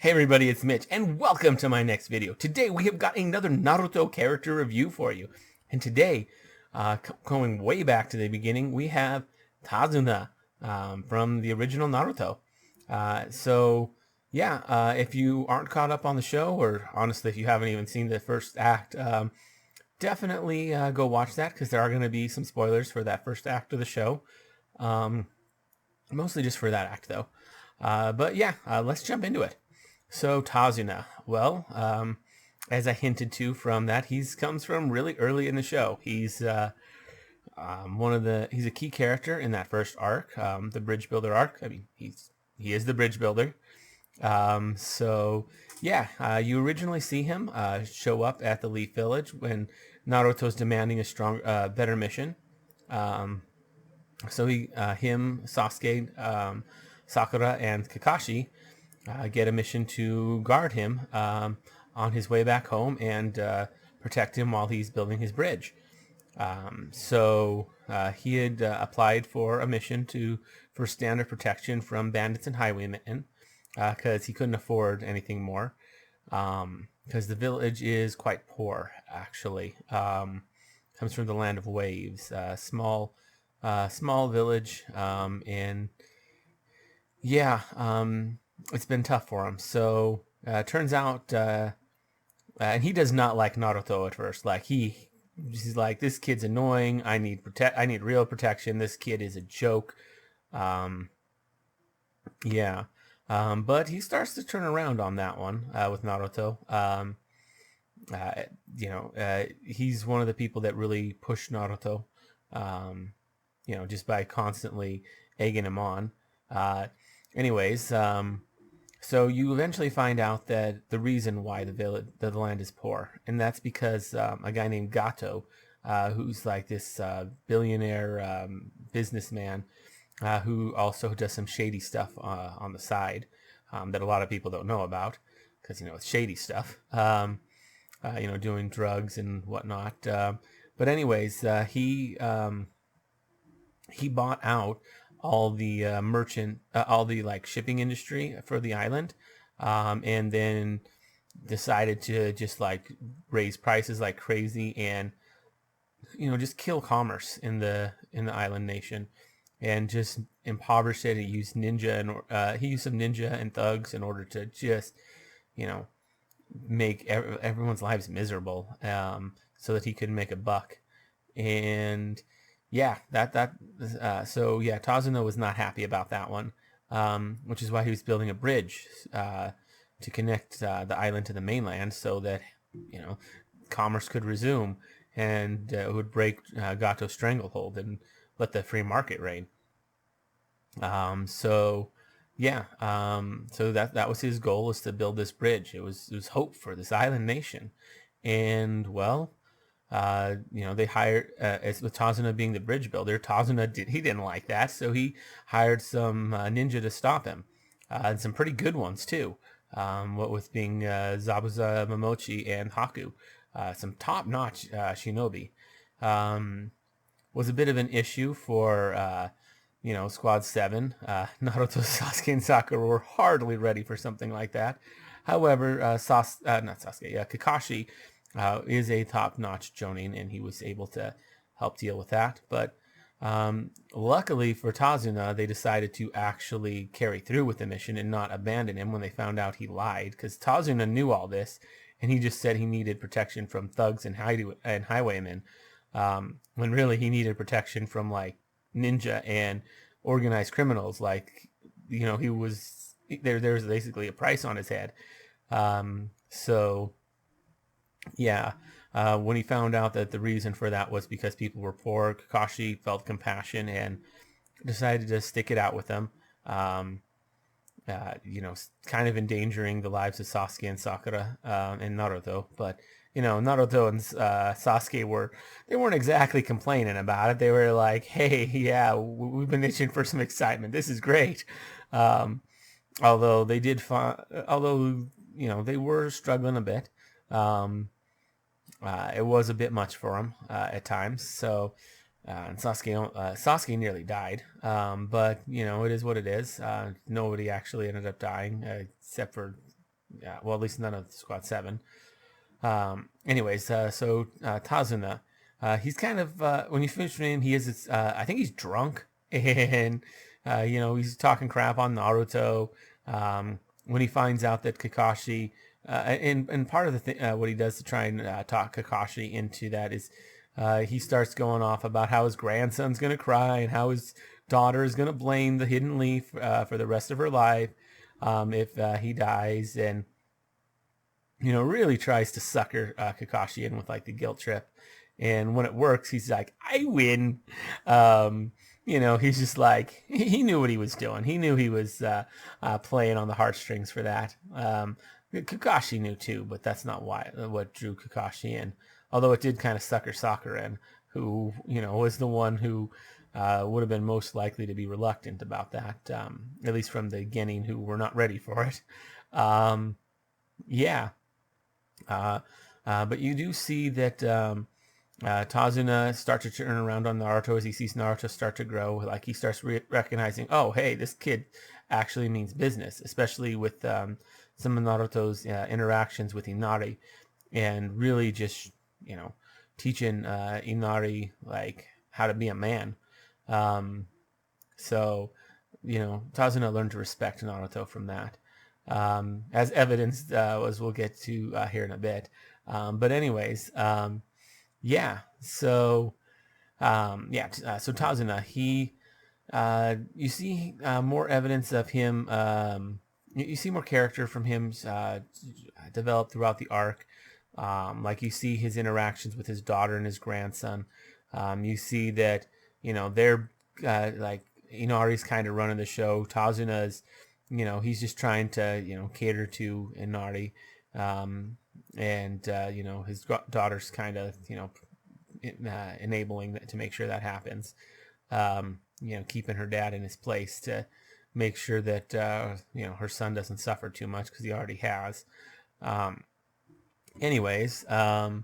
Hey everybody, it's Mitch, and welcome to my next video. Today we have got another Naruto character review for you. And today, going way back to the beginning, we have Tazuna from the original Naruto. If you aren't caught up on the show, or honestly, if you haven't even seen the first act, definitely go watch that, because there are going to be some spoilers for that first act of the show. Mostly just for that act, though. Let's jump into it. So Tazuna, well, as I hinted to from that, he's comes from really early in the show. He's he's a key character in that first arc, the bridge builder arc. I mean, he is the bridge builder. You originally see him show up at the Leaf Village when Naruto's demanding a better mission. Him, Sasuke, Sakura, and Kakashi get a mission to guard him on his way back home and protect him while he's building his bridge. He had applied for a mission for standard protection from bandits and highwaymen because he couldn't afford anything more. Because the village is quite poor, actually. Comes from the land of waves, small village, it's been tough for him. So turns out, and he does not like Naruto at first. Like he's like, this kid's annoying. I need real protection. This kid is a joke. But he starts to turn around on that one with Naruto. He's one of the people that really push Naruto. Just by constantly egging him on. So you eventually find out that the reason why the land is poor, and that's because a guy named Gato, who's like this billionaire businessman, who also does some shady stuff on the side that a lot of people don't know about, because it's shady stuff, doing drugs and whatnot. He bought out all the all the like shipping industry for the island, and then decided to just like raise prices like crazy and just kill commerce in the island nation, and just impoverish it. He used some ninja and thugs in order to just make everyone's lives miserable, so that he could make a buck. And Tazuna was not happy about that one, which is why he was building a bridge to connect the island to the mainland, so that commerce could resume, and it would break Gato's stranglehold and let the free market reign. So that was his goal, was to build this bridge. It was hope for this island nation, and they hired, as with Tazuna being the bridge builder, he didn't like that, so he hired some ninja to stop him, and some pretty good ones too. What with being Zabuza, Momochi, and Haku, some top-notch shinobi. Was a bit of an issue for Squad 7. Naruto, Sasuke, and Sakura were hardly ready for something like that. However, Kakashi is a top-notch Jonin, and he was able to help deal with that. But luckily for Tazuna, they decided to actually carry through with the mission and not abandon him when they found out he lied, because Tazuna knew all this, and he just said he needed protection from thugs and highwaymen, when really he needed protection from like ninja and organized criminals. Like he was there's basically a price on his head. When he found out that the reason for that was because people were poor, Kakashi felt compassion and decided to stick it out with them. Kind of endangering the lives of Sasuke and Sakura and Naruto. But Naruto and Sasuke weren't exactly complaining about it. They were like, "Hey, yeah, we've been itching for some excitement. This is great." Although they were struggling a bit. It was a bit much for him at times. So, and Sasuke nearly died. But it is what it is. Nobody actually ended up dying except for yeah, well, at least none of Squad 7. Anyways, so Tazuna, he's kind of when you finish with him, he is. I think he's drunk, and he's talking crap on Naruto. When he finds out that Kakashi, and part of the what he does to try and talk Kakashi into that is he starts going off about how his grandson's gonna cry and how his daughter is gonna blame the hidden leaf for the rest of her life if he dies, and really tries to sucker Kakashi in with like the guilt trip. And when it works, he's like, I win. He's just like, he knew what he was doing. He knew he was playing on the heartstrings for that. Kakashi knew too, but that's not what drew Kakashi in. Although it did kind of sucker Sakura in, who, was the one who would have been most likely to be reluctant about that, at least from the beginning, who were not ready for it. Yeah. But you do see that Tazuna start to turn around on Naruto as he sees Naruto start to grow. Like he starts recognizing, oh, hey, this kid actually means business, especially with some of Naruto's interactions with Inari, and really just teaching Inari like how to be a man. So Tazuna learned to respect Naruto from that, as evidenced as we'll get to here in a bit. But anyways, yeah. So so Tazuna, you see more evidence of him. You see more character from him develop throughout the arc. Like you see his interactions with his daughter and his grandson. You see that they're like Inari's kind of running the show. Tazuna's, he's just trying to cater to Inari, and his daughter's kind of enabling that to make sure that happens. Keeping her dad in his place to make sure that her son doesn't suffer too much because he already has. Anyways, you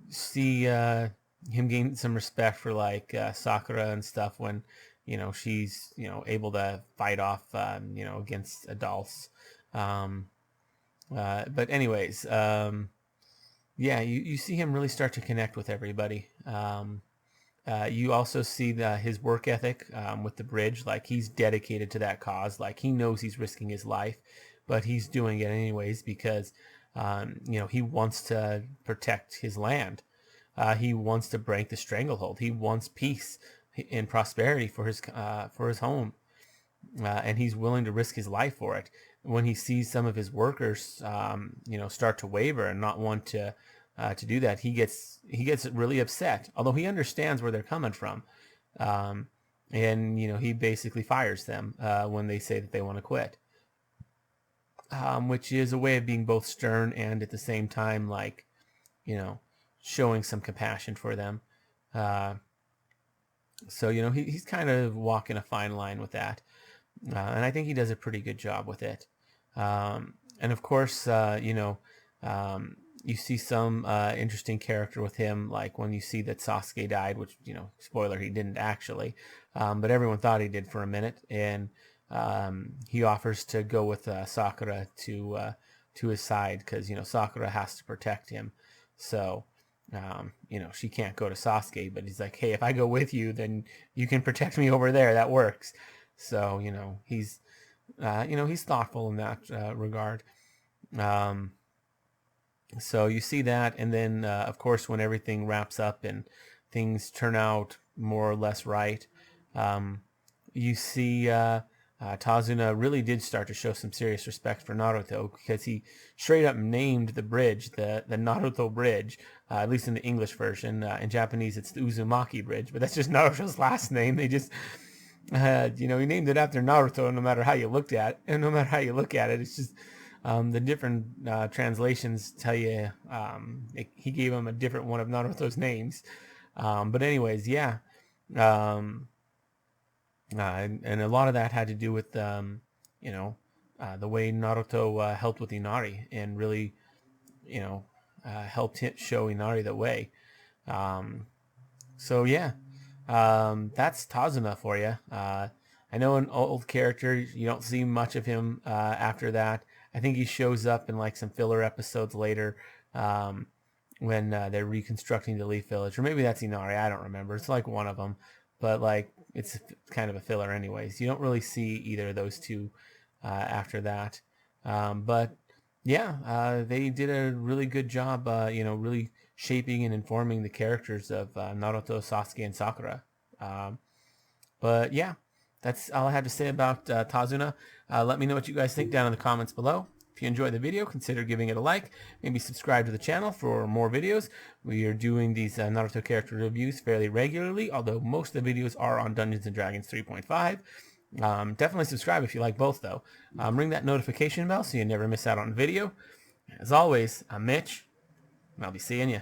see him gain some respect for like Sakura and stuff when she's able to fight off against adults. But anyways, yeah, you see him really start to connect with everybody. You also see his work ethic with the bridge. Like he's dedicated to that cause. Like he knows he's risking his life, but he's doing it anyways because he wants to protect his land. He wants to break the stranglehold. He wants peace and prosperity for his home, and he's willing to risk his life for it. When he sees some of his workers, start to waver and not want to do that, he gets really upset. Although he understands where they're coming from, and he basically fires them when they say that they want to quit, which is a way of being both stern and at the same time like showing some compassion for them. So he's kind of walking a fine line with that, and I think he does a pretty good job with it. And of course, you see some interesting character with him, like when you see that Sasuke died, which spoiler, he didn't actually, but everyone thought he did for a minute, and he offers to go with Sakura to his side because Sakura has to protect him. So she can't go to Sasuke, but he's like, hey, if I go with you, then you can protect me over there. That works. So he's he's thoughtful in that regard. So you see that, and then of course when everything wraps up and things turn out more or less right, you see Tazuna really did start to show some serious respect for Naruto because he straight up named the bridge the Naruto Bridge, at least in the English version. In Japanese, it's the Uzumaki Bridge, but that's just Naruto's last name. They just, he named it after Naruto. No matter how you looked at it, and no matter how you look at it, it's just the different translations tell you he gave him a different one of Naruto's names. But anyways, yeah. And a lot of that had to do with the way Naruto helped with Inari and really helped show Inari the way. So yeah, that's Tazuna for you. I know an old character, you don't see much of him after that. I think he shows up in like some filler episodes later, when they're reconstructing the Leaf Village, or maybe that's Inari. I don't remember. It's like one of them, but like it's kind of a filler, anyways. You don't really see either of those two after that. But yeah, they did a really good job, really shaping and informing the characters of Naruto, Sasuke, and Sakura. Um, but yeah, that's all I have to say about Tazuna. Let me know what you guys think down in the comments below. If you enjoyed the video, consider giving it a like. Maybe subscribe to the channel for more videos. We are doing these Naruto character reviews fairly regularly, although most of the videos are on Dungeons & Dragons 3.5. Definitely subscribe if you like both, though. Ring that notification bell so you never miss out on a video. As always, I'm Mitch, and I'll be seeing you.